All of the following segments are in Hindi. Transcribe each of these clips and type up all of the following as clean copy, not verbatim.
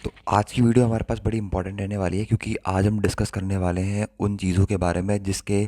तो आज की वीडियो हमारे पास बड़ी इंपॉर्टेंट रहने वाली है क्योंकि आज हम डिस्कस करने वाले हैं उन चीज़ों के बारे में जिसके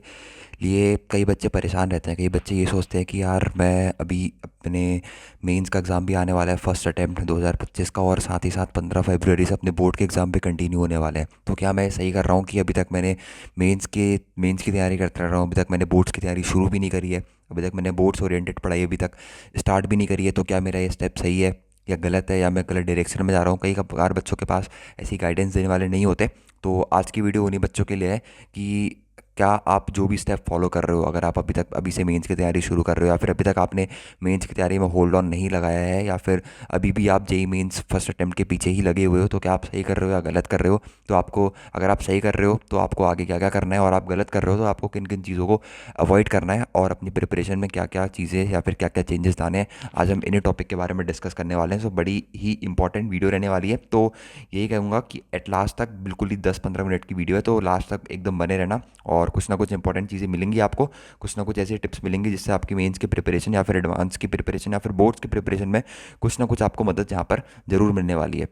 लिए कई बच्चे परेशान रहते हैं। कई बच्चे ये सोचते हैं कि यार मैं अभी अपने मेंस का एग्ज़ाम भी आने वाला है, फर्स्ट अटेम्प्ट 2025 का, और साथ ही साथ 15 फरवरी से अपने बोर्ड के एग्ज़ाम भी कंटिन्यू होने वाले हैं। तो क्या मैं सही कर रहा हूँ कि अभी तक मैंने मेंस की तैयारी करता रह रहा हूँ, अभी तक मैंने बोर्ड्स की तैयारी शुरू भी नहीं करी है, अभी तक मैंने बोर्ड्स ओरिएंटेड पढ़ाई अभी तक स्टार्ट भी नहीं करी है। तो क्या मेरा ये स्टेप सही है या गलत है, या मैं गलत डायरेक्शन में जा रहा हूँ? कई बार बच्चों के पास ऐसी गाइडेंस देने वाले नहीं होते। तो आज की वीडियो उन्हीं बच्चों के लिए है कि क्या आप जो भी स्टेप फॉलो कर रहे हो, अगर आप अभी से मेंस की तैयारी शुरू कर रहे हो, या फिर अभी तक आपने मेंस की तैयारी में होल्ड ऑन नहीं लगाया है, या फिर अभी भी आप जेई मेंस फर्स्ट अटेम्प्ट के पीछे ही लगे हुए हो, तो क्या आप सही कर रहे हो या गलत कर रहे हो? तो आपको, अगर आप सही कर रहे हो तो आपको आगे क्या क्या करना है, और आप गलत कर रहे हो तो आपको किन किन चीज़ों को अवॉइड करना है, और अपनी प्रिपरेशन में क्या क्या चीज़ें या फिर क्या क्या चेंजेस लाने हैं, आज हम इन्हीं टॉपिक के बारे में डिस्कस करने वाले हैं। सो बड़ी ही इंपॉर्टेंट वीडियो रहने वाली है। तो यही कहूँगा कि एट लास्ट तक, बिल्कुल ही 10-15 मिनट की वीडियो है, तो लास्ट तक एकदम बने रहना, और कुछ ना कुछ इंपॉर्टेंट चीज़ें मिलेंगी आपको, कुछ ना कुछ ऐसी टिप्स मिलेंगी जिससे आपकी मेंस की प्रिपरेशन या फिर एडवांस की प्रिपरेशन या फिर बोर्ड्स की प्रिपरेशन में कुछ ना कुछ आपको मदद यहाँ पर ज़रूर मिलने वाली है।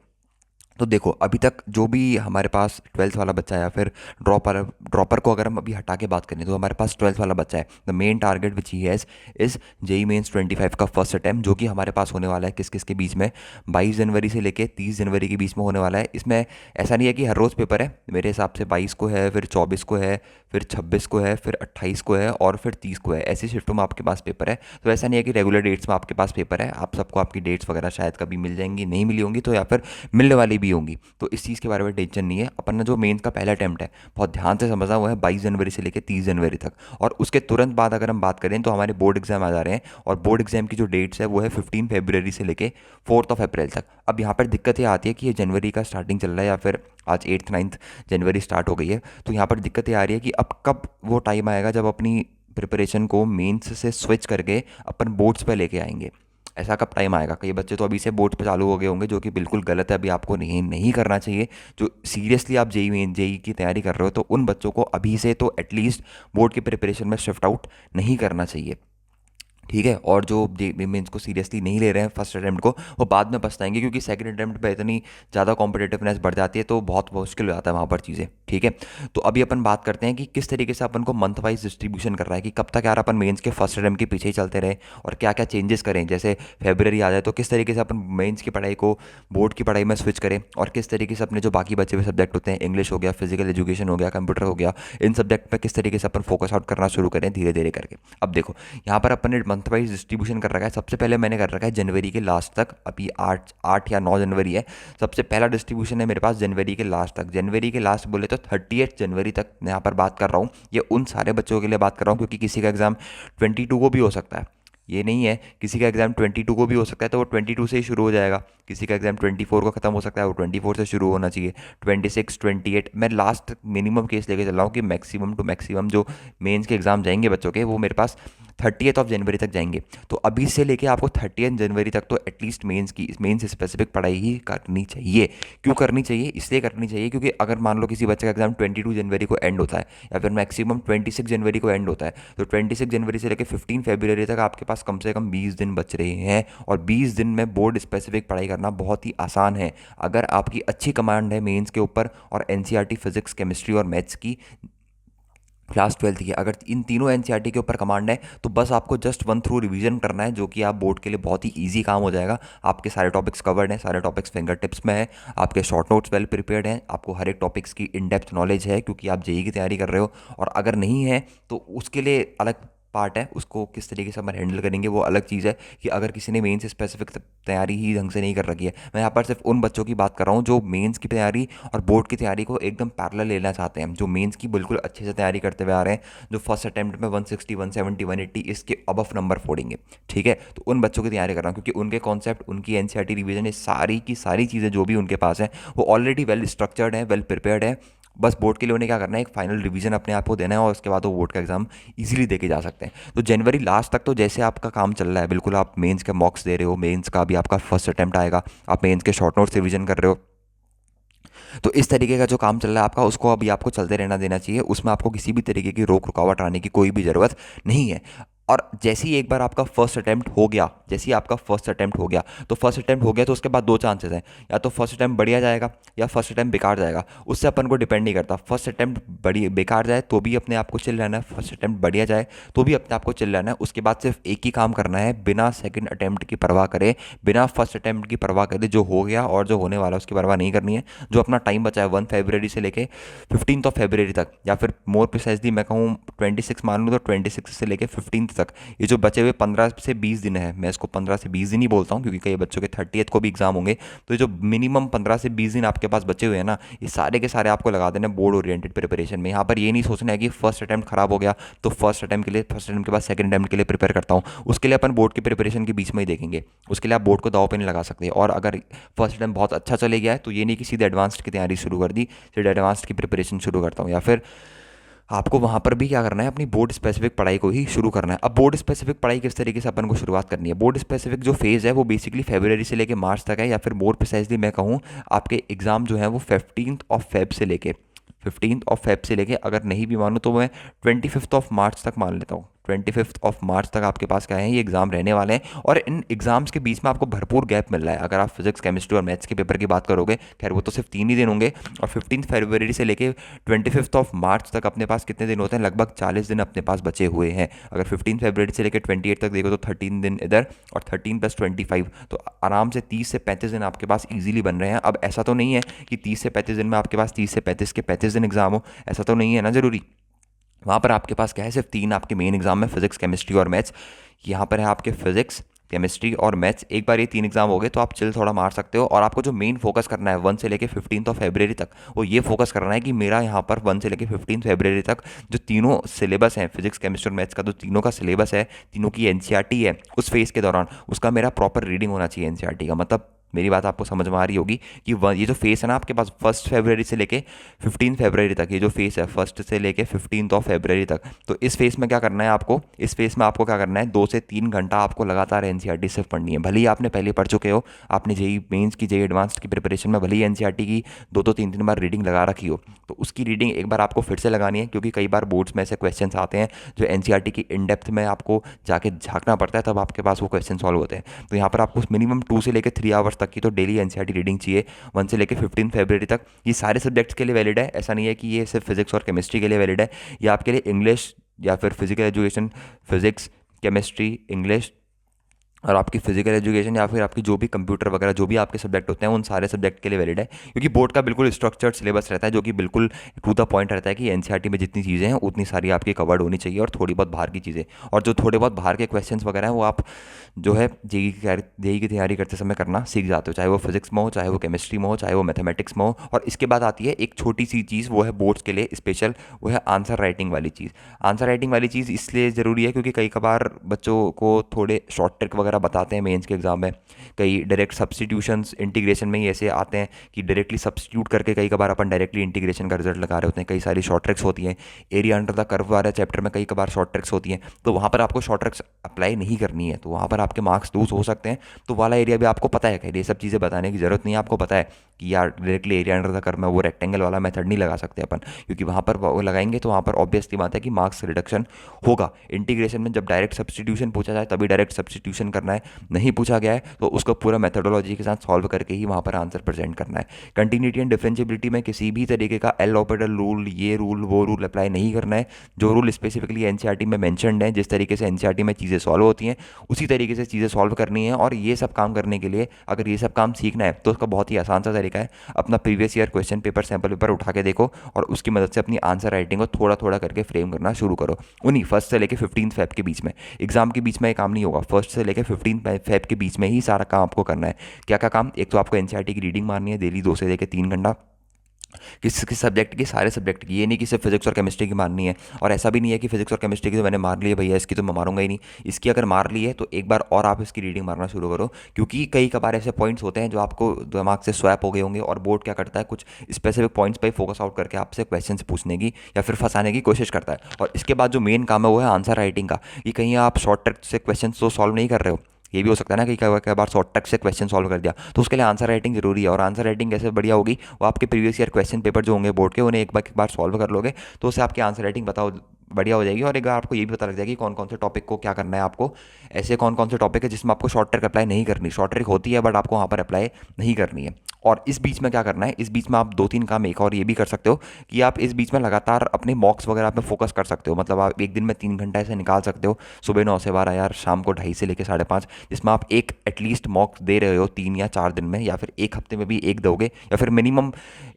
तो देखो, अभी तक जो भी हमारे पास 12th वाला बच्चा है, या फिर ड्रॉपर को अगर हम अभी हटा के बात करें, तो हमारे पास 12th वाला बच्चा है। The main target which he has is JEE mains 25 का फर्स्ट अटैम्प्ट, जो कि हमारे पास होने वाला है किस किस के बीच में, 22 जनवरी से लेके 30 जनवरी के बीच में होने वाला है। इसमें ऐसा नहीं है कि हर रोज़ पेपर है, मेरे हिसाब से 22 को है, फिर 24 को है, फिर 26 को है, फिर 28 को है, और फिर 30 को है। ऐसी शिफ्टों में आपके पास पेपर है। तो ऐसा नहीं है कि रेगुलर डेट्स में आपके पास पेपर है। आप सबको आपकी डेट्स वगैरह शायद कभी मिल जाएंगी, नहीं मिली होंगी, तो या फिर मिलने वाली भी होंगी। तो इस चीज़ के बारे में टेंशन नहीं है। अपन ने जो मेंस का पहला अटैम्प्ट है, बहुत ध्यान से समझा हुआ है, 22 जनवरी से लेकर 30 जनवरी तक। और उसके तुरंत बाद अगर हम बात करें तो हमारे बोर्ड एग्जाम आ जा रहे हैं, और बोर्ड एग्जाम की जो डेट्स है वो है 15 फरवरी से लेकर 4 अप्रैल तक। अब यहाँ पर दिक्कत ये आती है कि ये जनवरी का स्टार्टिंग चल रहा है, या फिर आज 8th-9th जनवरी स्टार्ट हो गई है। तो यहाँ पर दिक्कत ये आ रही है कि अब कब वो टाइम आएगा जब अपनी प्रिपरेशन को मेंस से स्विच करके अपन बोर्ड्स पे लेके आएंगे। ऐसा कब टाइम आएगा? कई बच्चे तो अभी से बोर्ड पे चालू हो गए होंगे, जो कि बिल्कुल गलत है। अभी आपको नहीं नहीं करना चाहिए। जो सीरियसली आप जेई की तैयारी कर रहे हो, तो उन बच्चों को अभी से तो एटलीस्ट बोर्ड की प्रिपरेशन में शिफ्ट आउट नहीं करना चाहिए, ठीक है? और जो मेंस को सीरियसली नहीं ले रहे हैं फर्स्ट अटैम्प्ट को, वो बाद में पछताएंगे, क्योंकि सेकंड अटैम्प्ट पे इतनी ज़्यादा कॉम्पिटेटिवनेस बढ़ जाती है, तो बहुत मुश्किल हो जाता है वहाँ पर चीज़ें, ठीक है? तो अभी अपन बात करते हैं कि किस तरीके से अपन को मंथ वाइज डिस्ट्रीब्यूशन कर रहा है, कि कब तक यार अपन मेंस के फर्स्ट अटैम्प्ट के पीछे ही चलते रहे, और क्या क्या चेंजेस करें। जैसे फेब्रवरी आ जाए तो किस तरीके से अपन मेंस की पढ़ाई को बोर्ड की पढ़ाई में स्विच करें, और किस तरीके से अपने जो बाकी बचे हुए सब्जेक्ट होते हैं, इंग्लिश हो गया, फिजिकल एजुकेशन हो गया, कंप्यूटर हो गया, इन सब्जेक्ट पर किस तरीके से अपन फोकस आउट करना शुरू करें धीरे धीरे करके। अब देखो, यहाँ पर अपन ने मंथ वाइज डिस्ट्रीब्यूशन कर रखा है। सबसे पहले मैंने कर रखा है जनवरी के लास्ट तक, अभी 8 या 9 जनवरी है। सबसे पहला डिस्ट्रीब्यूशन है मेरे पास जनवरी के लास्ट तक। जनवरी के लास्ट बोले तो 30 जनवरी तक मैं यहाँ पर बात कर रहा हूँ। ये उन सारे बच्चों के लिए बात कर रहा हूँ, क्योंकि किसी का एग्ज़ाम 22 को भी हो सकता है। ये नहीं है, किसी का एग्ज़ाम 22 को भी हो सकता है, तो वो 22 से ही शुरू हो जाएगा। किसी का एग्ज़ाम 24 को ख़त्म हो सकता है, वो 24 से शुरू होना चाहिए। 26, 28, मैं लास्ट मिनिमम केस लेके चल रहा हूँ कि मैक्सिमम टू मैक्सिमम जो मेंस के एग्ज़ाम जाएंगे बच्चों के, वो मेरे पास 30 जनवरी तक जाएंगे। तो अभी से लेके आपको 30 जनवरी तक तो एटलीस्ट मेंस स्पेसिफिक पढ़ाई ही करनी चाहिए। क्यों करनी चाहिए? इसलिए करनी चाहिए क्योंकि अगर मान लो किसी बच्चे का एग्जाम 22 जनवरी को एंड होता है, या फिर मैक्सिमम 26 जनवरी को एंड होता है, तो 26 जनवरी से लेकर 15 फरवरी तक आपके पास कम से कम 20 दिन बच रहे हैं। और 20 दिन में बोर्ड स्पेसिफिक पढ़ाई करना बहुत ही आसान है, अगर आपकी अच्छी कमांड है मेंस के ऊपर, और एनसीईआरटी फिजिक्स, केमिस्ट्री और मैथ्स की क्लास 12th की, अगर इन तीनों एनसीईआरटी के ऊपर कमांड है, तो बस आपको जस्ट वन थ्रू रिवीजन करना है, जो कि आप बोर्ड के लिए बहुत ही इजी काम हो जाएगा। आपके सारे टॉपिक्स कवर्ड हैं, सारे टॉपिक्स फिंगर टिप्स में है, आपके शॉर्ट नोट्स वेल प्रिपेयर्ड हैं, आपको हर एक टॉपिक्स की इन डेप्थ नॉलेज है, क्योंकि आप जेई की तैयारी कर रहे हो। और अगर नहीं है तो उसके लिए अलग पार्ट है, उसको किस तरीके से हम हैंडल करेंगे वो अलग चीज़ है। कि अगर किसी ने मेंस स्पेसिफिक तैयारी ही ढंग से नहीं कर रखी है, मैं यहाँ पर सिर्फ उन बच्चों की बात कर रहा हूँ जो मेंस की तैयारी और बोर्ड की तैयारी को एकदम पैरेलल लेना चाहते हैं, जो मेंस की बिल्कुल अच्छे से तैयारी करते हुए आ रहे हैं, जो फर्स्ट अटैम्प्ट में 160, 170, 180 इसके अबव नंबर फोड़ेंगे, ठीक है? तो उन बच्चों की तैयारी कर रहा हूँ, क्योंकि उनके कॉन्सेप्ट, उनकी एनसीईआरटी रिवीजन, ये सारी की सारी चीज़ें जो भी उनके पास हैं, वो ऑलरेडी वेल स्ट्रक्चर्ड है, वेल प्रिपेयर्ड है। बस बोर्ड के लिए उन्हें क्या करना है, एक फाइनल रिवीजन अपने आप को देना है, और उसके बाद वो बोर्ड का एग्जाम इजीली देके जा सकते हैं। तो जनवरी लास्ट तक तो जैसे आपका काम चल रहा है, बिल्कुल आप मेंस के मॉक्स दे रहे हो, मेंस का भी आपका फर्स्ट अटैम्प्ट आएगा, आप मेंस के शॉर्ट नोट्स रिवीजन कर रहे हो, तो इस तरीके का जो काम चल रहा है आपका, उसको अभी आपको चलते रहना देना चाहिए। उसमें आपको किसी भी तरीके की रोक रुकावट आने की कोई भी ज़रूरत नहीं है। और जैसे ही एक बार आपका फर्स्ट अटैम्प्ट हो गया, जैसे ही आपका फर्स्ट अटैम्प्ट हो गया, तो फर्स्ट अटैम्प्ट हो गया तो उसके बाद दो चांसेस हैं, या तो फर्स्ट अटैम्प्ट बढ़िया जाएगा या फर्स्ट अटैम्प्ट बेकार जाएगा। उससे अपन को डिपेंड नहीं करता। फर्स्ट अटैम्प्ट बड़ी बेकार जाए तो भी अपने आप को चिल रहना है, फर्स्ट अटैम्प्ट बढ़िया जाए तो भी अपने आप को चिल रहना है। उसके बाद सिर्फ एक ही काम करना है, बिना सेकंड अटैम्प्ट की परवाह करे, बिना फर्स्ट अटैम्प्ट की परवाह करे, जो हो गया और जो होने वाला उसकी परवाह नहीं करनी है। जो अपना टाइम बचा है 1 फरवरी से लेके 15 फरवरी तक, या फिर मोर प्रिसाइजली मैं कहूँ 26 मान लूँ तो 26 से लेके 15 तक, ये जो बचे हुए 15 से 20 दिन है, मैं इसको 15 से 20 दिन ही बोलता हूँ क्योंकि कई बच्चों के 30th को भी एग्जाम होंगे, तो ये जो मिनिमम 15 से 20 दिन आपके पास बचे हुए हैं ना, ये सारे के सारे आपको लगा देना बोर्ड ओरिएंटेड प्रिपरेशन में। यहाँ पर ये नहीं सोचना है कि फर्स्ट अटैम्प्ट खराब हो गया तो फर्स्ट अटैम्प्ट के बाद सेकंड अटैम्प्ट के लिए प्रिपेयर करता हूँ। उसके लिए अपन बोर्ड की प्रिपरेशन के बीच में ही देखेंगे, उसके लिए आप बोर्ड को दाव पे नहीं लगा सकते। और अगर फर्स्ट अटैम्प्ट बहुत अच्छा चले गया है तो ये नहीं कि सीधे एडवांस्ड की तैयारी शुरू कर दी, सीधे एडवांस्ड की प्रिपरेशन शुरू करता हूँ, या फिर आपको वहाँ पर भी क्या करना है, अपनी बोर्ड स्पेसिफिक पढ़ाई को ही शुरू करना है। अब बोर्ड स्पेसिफिक पढ़ाई किस तरीके से अपन को शुरुआत करनी है, बोर्ड स्पेसिफिक जो फेज़ है वो बेसिकली फरवरी से लेके मार्च तक है, या फिर मोर प्रिसाइजली मैं कहूँ आपके एग्ज़ाम जो है वो 15 से लेके अगर नहीं भी मानूँ तो मैं 25 मार्च तक मान लेता हूँ। 25 मार्च तक आपके पास क्या है, ये एग्ज़ाम रहने वाले हैं। और इन एग्ज़ाम्स के बीच में आपको भरपूर गैप मिल रहा है। अगर आप फिजिक्स, केमिस्ट्री और मैथ्स के पेपर की बात करोगे, खैर वो तो सिर्फ 3 ही दिन होंगे, और 15 फरवरी से लेके 25 मार्च तक अपने पास कितने दिन होते हैं, लगभग 40 दिन अपने पास बचे हुए हैं। अगर 15 फरवरी से लेकर 28 तक देखो तो 13 दिन इधर और 13 + 25, तो आराम से 30 से 35 दिन आपके पास ईजिली बन रहे हैं। अब ऐसा तो नहीं है कि 30 से 35 दिन में आपके पास 30 से 35 के 35 दिन एग्जाम हो, ऐसा तो नहीं है ना ज़रूरी। वहाँ पर आपके पास क्या है, सिर्फ 3 आपके मेन एग्जाम है, फिजिक्स, केमिस्ट्री और मैथ्स। यहाँ पर है आपके फिजिक्स, केमिस्ट्री और मैथ्स। एक बार ये 3 एग्जाम हो गए तो आप चिल थोड़ा मार सकते हो। और आपको जो मेन फोकस करना है 1 से लेके 15 फरवरी तक, वो ये फोकस करना है कि मेरा यहाँ पर 1 से लेके 15 फरवरी तक जो तीनों सिलेबस हैं, फिजिक्स, केमिस्ट्री और मैथ्स का जो तीनों का सिलेबस है, तीनों की एनसीईआरटी है, उस फेज़ के दौरान उसका मेरा प्रॉपर रीडिंग होना चाहिए एनसीईआरटी का। मतलब मेरी बात आपको समझ में आ रही होगी कि ये जो फेस है ना आपके पास 1 फरवरी से लेके 15 फरवरी तक, ये जो फेस है 1 से लेके 15 फरवरी तक, तो इस फेस में क्या करना है आपको, इस फेस में आपको क्या करना है, 2 से 3 घंटा आपको लगातार एनसीईआरटी सिर्फ पढ़नी है। भले ही आपने पहले पढ़ चुके हो, आपने जेई मेंस की, जेई एडवांस्ड की प्रिपरेशन में भले ही एनसीईआरटी की 2-3 बार रीडिंग लगा रखी हो, तो उसकी रीडिंग एक बार आपको फिर से लगानी है, क्योंकि कई बार बोर्ड्स में ऐसे क्वेश्चन आते हैं जो एनसीईआरटी की इन डेप्थ में आपको जाके झांकना पड़ता है, तब आपके पास वो क्वेश्चन सॉल्व होते हैं। तो यहाँ पर आपको मिनिमम 2 से लेकर 3 आवर्स तक की तो डेली एनसीईआरटी रीडिंग चाहिए 1 से लेकर 15 फरवरी तक। ये सारे सब्जेक्ट्स के लिए वैलिड है, ऐसा नहीं है कि ये सिर्फ फिजिक्स और केमिस्ट्री के लिए वैलिड है। ये आपके लिए इंग्लिश या फिर physical education, physics, chemistry, English और आपकी फिजिकल एजुकेशन, या फिर आपकी जो भी कंप्यूटर वगैरह जो भी आपके सब्जेक्ट होते हैं, उन सारे सब्जेक्ट के लिए वैलिड है। क्योंकि बोर्ड का बिल्कुल स्ट्रक्चर्ड सिलेबस रहता है, जो कि बिल्कुल टू द पॉइंट रहता है कि एनसीईआरटी में जितनी चीज़ें हैं उतनी सारी आपकी कवर्ड होनी चाहिए, और थोड़ी बहुत बाहर की चीज़ें, और जो थोड़े बहुत बाहर के क्वेश्चंस वगैरह हैं वो आप जो है जेई की तैयारी करते समय करना सीख जाते हो, चाहे वो फिजिक्स में हो, चाहे वो केमिस्ट्री में हो, चाहे वो मैथमेटिक्स में हो। और इसके बाद आती है एक छोटी सी चीज़, वो है बोर्ड्स के लिए स्पेशल, वो है आंसर राइटिंग वाली चीज़। आंसर राइटिंग वाली चीज़ इसलिए ज़रूरी है क्योंकि कई कबार बच्चों को थोड़े शॉर्ट ट्रिक वगैरह बताते हैं मेंस के एग्जाम में, कई डायरेक्ट सब्सटीट्यूशंस इंटीग्रेशन में ही ऐसे आते हैं कि डायरेक्टली सब्सटीट्यूट करके कई कबार अपन डायरेक्टली इंटीग्रेशन का रिजल्ट लगा रहे होते हैं। कई सारी शॉर्ट ट्रिक्स होती हैं, एरिया अंडर द कर्व वाले चैप्टर में कई कबार शॉर्ट ट्रिक्स होती हैं, तो वहाँ पर आपको शॉर्ट ट्रिक्स अप्लाई नहीं करनी है, तो वहाँ पर आपके मार्क्स लूज हो सकते हैं। तो वाला एरिया भी आपको पता है, खैर ये सब चीज़ें बताने की ज़रूरत नहीं है, आपको पता है कि यार directly area under the curve में वो रेक्टेंगल वाला मेथड नहीं लगा सकते अपन, क्योंकि वहाँ पर वो लगाएंगे तो वहाँ पर ऑब्वियसली बात है कि मार्क्स रिडक्शन होगा। इंटीग्रेशन में जब डायरेक्ट सब्सटीट्यूशन पूछा जाए तभी डायरेक्ट सब्सटीट्यूशन करना है, नहीं पूछा गया है तो उसको पूरा मेथडोलॉजी के साथ सॉल्व करके ही वहाँ पर आंसर प्रेजेंट करना है। कंटिन्यूटी एंड डिफरेंशिएबिलिटी में किसी भी तरीके का एल ऑपरेटर रूल, ये रूल वो रूल अप्लाई नहीं करना है। जो रूल स्पेसिफिकली एनसीईआरटी में मेंशन्ड है, जिस तरीके से एनसीईआरटी में चीज़ें सॉल्व होती हैं उसी तरीके से चीज़ें सॉल्व करनी है। और ये सब काम करने के लिए, अगर ये सब काम सीखना है तो उसका बहुत ही आसान सा तरीका है, अपना previous year question paper, sample paper उठा के देखो और उसकी मदद से अपनी आंसर राइटिंग को थोड़ा थोड़ा करके फ्रेम करना शुरू करो। उन्हीं 1 से लेकर 15 फेब के बीच में, एग्जाम के बीच में ये काम नहीं होगा, 1 से लेकर 15 फेब के बीच में ही सारा काम आपको करना है। क्या क्या काम, एक तो आपको एनसीईआरटी की रीडिंग मारनी है डेली 2 से लेकर 3 घंटा, किस सब्जेक्ट की, सारे सब्जेक्ट की, ये नहीं कि सिर्फ फिजिक्स और केमिस्ट्री की मारनी है। और ऐसा भी नहीं है कि फिजिक्स और केमिस्ट्री की तो मैंने मार ली है भैया, इसकी तो मैं मारूंगा ही नहीं। इसकी अगर मार ली है तो एक बार और आप इसकी रीडिंग मारना शुरू करो, क्योंकि कई कबार ऐसे पॉइंट्स होते हैं जो आपको दिमाग से स्वैप हो गए होंगे, और बोर्ड क्या करता है, कुछ स्पेसिफिक पॉइंट्स पर फोकस आउट करके आपसे क्वेश्चन पूछने की या फिर फंसाने की कोशिश करता है। और इसके बाद जो मेन काम है वो है आंसर राइटिंग का। ये कहीं आप शॉर्ट ट्रिक से क्वेश्चन तो सॉल्व नहीं कर रहे हो, ये भी हो सकता है ना कि कई बार शॉर्ट ट्रिक से क्वेश्चन सॉल्व कर दिया, तो उसके लिए आंसर राइटिंग जरूरी है। और आंसर राइटिंग कैसे बढ़िया होगी, वो आपके प्रीवियस ईयर क्वेश्चन पेपर जो होंगे बोर्ड के, उन्हें एक बार सॉल्व कर लोगे तो उससे आपकी आंसर राइटिंग बताओ बढ़िया हो जाएगी। और एक बार आपको ये भी पता लग जाएगी कौन कौन से टॉपिक को क्या करना है आपको। ऐसे कौन कौन से टॉपिक है जिसमें आपको शॉर्ट ट्रिक अप्लाई नहीं करनी, शॉर्ट ट्रिक होती है बट आपको वहाँ पर अप्लाई नहीं करनी है। और इस बीच में क्या करना है, इस बीच में आप 2-3 काम एक और ये भी कर सकते हो कि आप इस बीच में लगातार अपने मॉक्स वगैरह पे फोकस कर सकते हो। मतलब आप एक दिन में 3 घंटा ऐसे निकाल सकते हो, सुबह 9 से 12 या शाम को 2:30 से लेकर 5:30, जिसमें आप एक एटलीस्ट मॉक्स दे रहे हो 3 या 4 दिन में, या फिर एक हफ्ते में भी एक दोगे, या फिर मिनिमम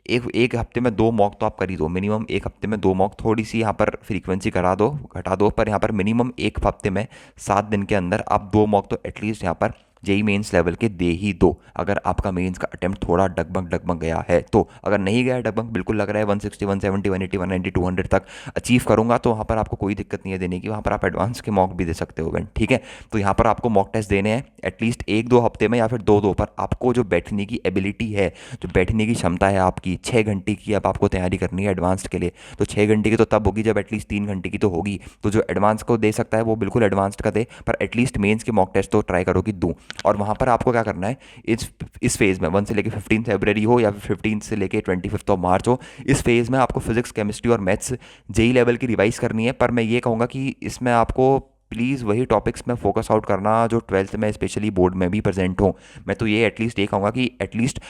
एक एक हफ्ते में 2 मॉक तो आप कर ही दो। मिनिमम एक हफ्ते में 2 मॉक, थोड़ी सी यहाँ पर फ्रीक्वेंसी करा दो, घटा दो, पर यहाँ पर मिनिमम एक हफ्ते में 7 दिन के अंदर आप 2 मॉक तो एटलीस्ट यहाँ पर जेई मेंस लेवल के दे ही दो। अगर आपका मेंस का अटेम्प्ट थोड़ा डगमग डगमग गया है तो, अगर नहीं गया है डगमग, बिल्कुल लग रहा है 160 170 180 190 200 तक अचीव करूंगा, तो वहाँ पर आपको कोई दिक्कत नहीं है देने की, वहाँ पर आप एडवांस के मॉक भी दे सकते हो बहन, ठीक है। तो यहाँ पर आपको मॉक टेस्ट देने हैं एटलीस्ट 1-2 हफ्ते में, या फिर 2-2 पर। आपको जो बैठने की एबिलिटी है, जो बैठने की क्षमता है आपकी, 6 घंटे की अब आपको तैयारी करनी है एडवांस्ड के लिए, तो 6 घंटे की तो तब होगी जब एटलीस्ट 3 घंटे की तो होगी। तो जो एडवांस को दे सकता है वो बिल्कुल एडवांस्ड का दे, पर एटलीस्ट मेंस के मॉक टेस्ट तो ट्राई करो कि दूँ। और वहाँ पर आपको क्या करना है, इस फेज़ में 1 से लेकर 15 फरवरी हो या फिर 15 से लेकर 25 मार्च हो, इस फेज़ में आपको फिजिक्स, केमिस्ट्री और मैथ्स जेई लेवल की रिवाइज करनी है। पर मैं ये कहूँगा कि इसमें आपको प्लीज़ वही टॉपिक्स में फोकस आउट करना जो 12th में स्पेशली बोर्ड में भी प्रेजेंट हो। मैं तो ये एटलीस्ट ये कहूँगा कि एटलीस्ट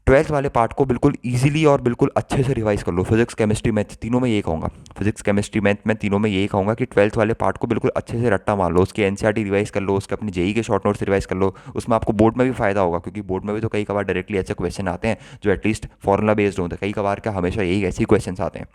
12th वाले पार्ट को बिल्कुल इजीली और बिल्कुल अच्छे से रिवाइज कर लो। फिजिक्स, केमिस्ट्री, मैथ तीनों में ये कहूँगा, फिजिक्स, केमिस्ट्री, मैथ में तीनों में यही कहूँगा कि 12th वाले पार्ट को बिल्कुल अच्छे से रट्टा मार लो, उसके एनसीईआरटी रिवाइज कर लो, उसके अपने जेई के शॉर्ट नोट्स रिवाइज कर लो। उसमें आपको बोर्ड में भी फायदा होगा, क्योंकि बोर्ड में भी तो कई कबार डायरेक्टली ऐसे क्वेश्चन आते हैं जो एटलीस्ट फॉर्मूला बेस्ड होते हैं, कई कबार क्या हमेशा यही ऐसे ही क्वेश्चन आते हैं,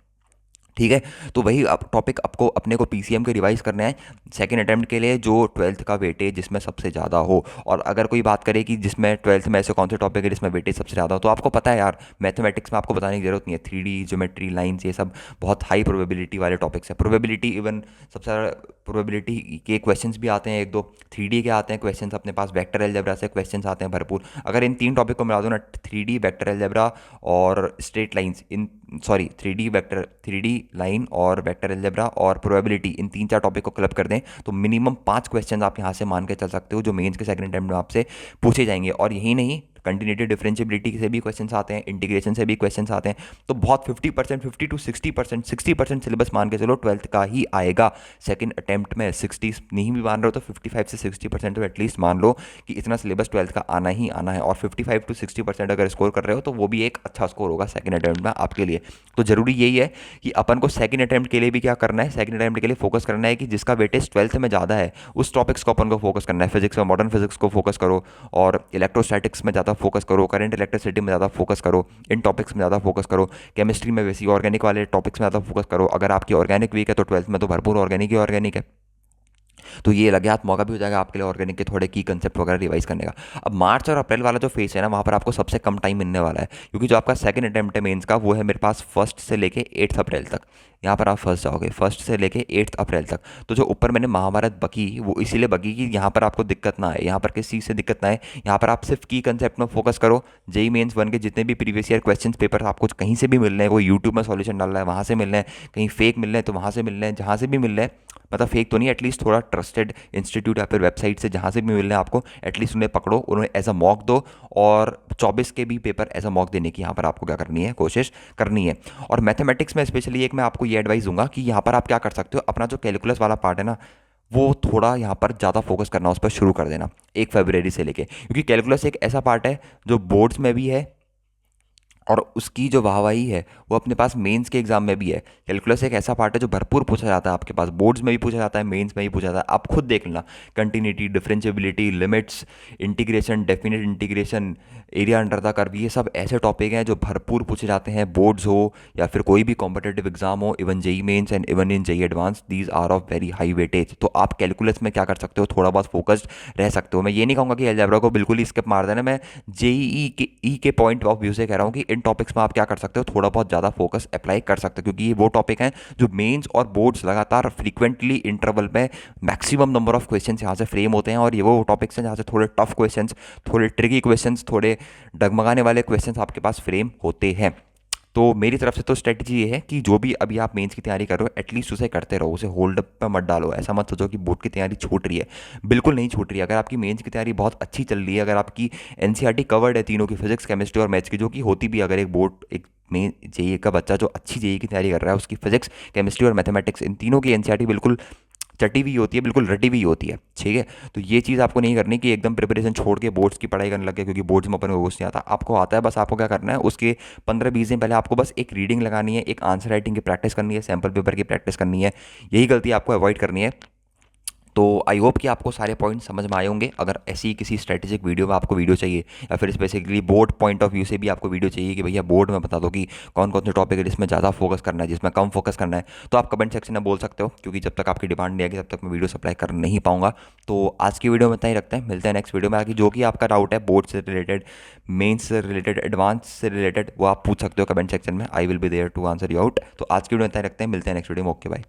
ठीक है। तो वही अब टॉपिक आपको अपने को पीसीएम के रिवाइज करने हैं सेकंड अटेम्प्ट के लिए, जो 12th का वेटेज जिसमें सबसे ज़्यादा हो। और अगर कोई बात करे कि जिसमें 12th में ऐसे कौन से टॉपिक है जिसमें वेटेज सबसे ज़्यादा हो, तो आपको पता है यार, मैथमेटिक्स में आपको बताने की जरूरत नहीं है। 3D ज्योमेट्री, लाइन्स, ये सब बहुत हाई प्रोबेबिलिटी वाले टॉपिक्स हैं। प्रोबेबिलिटी इवन सबसे ज़्यादा प्रोबेबिलिटी के क्वेश्चंस भी आते हैं, 1-2 3D के आते हैं क्वेश्चंस अपने पास, वेक्टर अलजेब्रा से क्वेश्चंस आते हैं भरपूर। अगर इन 3 टॉपिक को मिला दो ना, 3D, वेक्टर अलजेब्रा और स्ट्रेट लाइन्स, इन 3D लाइन और वेक्टर अलजेब्रा और प्रोबेबिलिटी, इन 3-4 टॉपिक को क्लब कर दें तो मिनिमम 5 क्वेश्चन आप यहाँ से मान के चल सकते हो जो मेंस के सेकंड अटेम्प्ट में आपसे पूछे जाएंगे। और यही नहीं, कंटिन्यूटी डिफरेंशियबिलिटी से भी क्वेश्चंस आते हैं, इंटीग्रेशन से भी क्वेश्चंस आते हैं। तो बहुत 50%, 50 to 60%, 60% सिलेबस मान के चलो 12th का ही आएगा सेकंड अटेम्प्ट में। 60 नहीं भी मान रहे हो तो 55 से 60% तो एटलीस्ट मान लो कि इतना सिलेबस 12th का आना ही आना है। और 55 to 60% अगर स्कोर कर रहे हो तो वो भी एक अच्छा स्कोर होगा सेकंड अटेम्प्ट में आपके लिए। तो जरूरी यही है कि अपन को सेकंड अटेम्प्ट के लिए भी क्या करना है, सेकंड अटेम्प्ट के लिए फोकस करना है कि जिसका वेटेज 12th में ज़्यादा है उस टॉपिक्स को अपन को फोकस करना है। फिजिक्स में मॉडर्न फिजिक्स को फोकस करो, और इलेक्ट्रोस्टैटिक्स में ज़्यादा फोकस करो, करंट इलेक्ट्रिसिटी में ज़्यादा फोकस करो, इन टॉपिक्स में ज़्यादा फोकस करो। केमिस्ट्री में वैसी ऑर्गेनिक वाले टॉपिक्स में ज़्यादा फोकस करो। अगर आपकी ऑर्गेनिक वीक है तो 12th में तो भरपूर ऑर्गेनिक ही ऑर्गेनिक है, तो ये लगे हाथ मौका भी हो जाएगा आपके लिए ऑर्गेनिक के थोड़े की कंसेप्ट वगैरह रिवाइज करने का। अब मार्च और अप्रैल वाला जो फेस है ना, वहाँ पर आपको सबसे कम टाइम मिलने वाला है, क्योंकि जो आपका सेकंड अटेम्प्ट है मेंस का वो है मेरे पास 1 से लेके 8 अप्रैल तक। यहाँ पर आप फंस जाओगे 1 से लेके 8 अप्रैल तक। तो जो ऊपर मैंने महाभारत बकी वो इसीलिए बकी कि यहाँ पर आपको दिक्कत ना आए, यहाँ पर किसी चीज़ से दिक्कत ना आए। यहाँ पर आप सिर्फ की कंसेप्ट में फोकस करो। जेई मेंस 1 के जितने भी प्रीवियस ईयर क्वेश्चन पेपर आपको कहीं से भी मिल रहे हैं, कोई यूट्यूब में सॉल्यूशन डाल रहा है वहाँ से मिल रहे हैं, कहीं फेक मिल रहे हैं तो वहाँ से मिल रहे हैं, जहाँ से भी मिल रहे हैं, मतलब फेक तो नहीं, एटलीस्ट थोड़ा ट्रस्टेड इंस्टीट्यूट या फिर वेबसाइट से जहाँ से भी मिल रहे हैं आपको, एटलीस्ट उन्हें पकड़ो, उन्हें एज अ मॉक दो। और 24 के भी पेपर एज अ मॉक देने की यहाँ पर आपको क्या करनी है, कोशिश करनी है। और मैथमेटिक्स में स्पेशली एक मैं आपको ये एडवाइस दूंगा कि यहाँ पर आप क्या कर सकते हो, अपना जो कैलकुलस वाला पार्ट है ना, वो थोड़ा यहाँ पर ज़्यादा फोकस करना, उस पर शुरू कर देना 1 फरवरी से लेके, क्योंकि कैलकुलस एक ऐसा पार्ट है जो बोर्ड्स में भी है और उसकी जो वाहवाही है वो अपने पास मेंस के एग्जाम में भी है। कैलकुलस एक ऐसा पार्ट है जो भरपूर पूछा जाता है आपके पास, बोर्ड्स में भी पूछा जाता है, मेंस में भी पूछा जाता है। आप खुद देख लेना, continuity, differentiability, limits, integration, definite integration, area under the curve, ये सब ऐसे टॉपिक हैं जो भरपूर पूछे जाते हैं, बोर्ड्स हो या फिर कोई भी कॉम्पिटेटिव एग्जाम हो, even JEE mains and even in JEE advance, these are of very high weightage. तो आप कैलकुलस में क्या कर सकते हो, थोड़ा बहुत फोकस्ड रह सकते हो। मैं ये नहीं कहूँगा कि अलजेब्रा को बिल्कुल ही स्किप मार देना, मैं जेईई के पॉइंट ऑफ व्यू से कह रहा हूँ कि इन टॉपिक्स में आप क्या कर सकते हो, थोड़ा बहुत ज़्यादा फोकस अप्लाई कर सकते हो, क्योंकि ये वो टॉपिक हैं जो मेंस और बोर्ड्स लगातार फ्रीक्वेंटली इंटरवल में मैक्सिमम नंबर ऑफ क्वेश्चंस यहाँ से फ्रेम होते हैं। और ये वो टॉपिक्स हैं जहाँ से थोड़े टफ क्वेश्चंस, थोड़े ट्रिकी क्वेश्चंस, थोड़े डगमगाने वाले क्वेश्चंस आपके पास फ्रेम होते हैं। तो मेरी तरफ से तो स्ट्रेटजी ये है कि जो भी अभी आप मेंस की तैयारी कर रहे हो एटलीस्ट उसे करते रहो, उसे होल्ड अप पे मत डालो। ऐसा मत सोचो कि बोर्ड की तैयारी छूट रही है, बिल्कुल नहीं छूट रही है। अगर आपकी मेंस की तैयारी बहुत अच्छी चल रही है, अगर आपकी एनसीईआरटी कवर्ड है तीनों की, फिजिक्स, केमिस्ट्री और मैथ्स की, जो कि होती भी अगर एक बोर्ड एक में जेईई का बच्चा जो अच्छी जेईई की तैयारी कर रहा है उसकी फिजिक्स, केमिस्ट्री और मैथमेटिक्स इन तीनों की एनसीईआरटी बिल्कुल चटी हुई होती है, बिल्कुल रटी हुई होती है, ठीक है। तो ये चीज़ आपको नहीं करनी कि एकदम प्रिपरेशन छोड़ के बोर्ड्स की पढ़ाई करने लग गए, क्योंकि बोर्ड्स में अपन को कुछ नहीं आता, आपको आता है। बस आपको क्या करना है, उसके 15-20 दिन पहले आपको बस एक रीडिंग लगानी है, एक आंसर राइटिंग की प्रैक्टिस करनी है, सैम्पल पेपर की प्रैक्टिस करनी है। यही गलती आपको अवॉइड करनी है। तो आई होप कि आपको सारे पॉइंट समझ में आए होंगे। अगर ऐसी किसी स्ट्रेटेजिक वीडियो में आपको वीडियो चाहिए, या फिर specifically board point of view से भी आपको वीडियो चाहिए कि भैया बोर्ड में बता दो कि कौन कौन से टॉपिक है जिसमें ज़्यादा फोकस करना है, जिसमें कम फोकस करना है, तो आप कमेंट सेक्शन में बोल सकते हो, क्योंकि जब तक आपकी डिमांड नहीं आएगी तब तक मैं वीडियो सप्लाई कर नहीं पाऊंगा। तो आज की वीडियो में इतना ही रखते हैं, मिलते हैं नेक्स्ट वीडियो में। आगे जो कि आपका डाउट है बोर्ड से रिलेटेड, मेन्स से रिलेटेड, एडवांस से रिलेटेड, वो आप पूछ सकते हो कमेंट सेक्शन में। I will be there to answer you out. तो आज की वीडियो में इतना ही रखते हैं, मिलते हैं नेक्स्ट वीडियो में। Okay bye.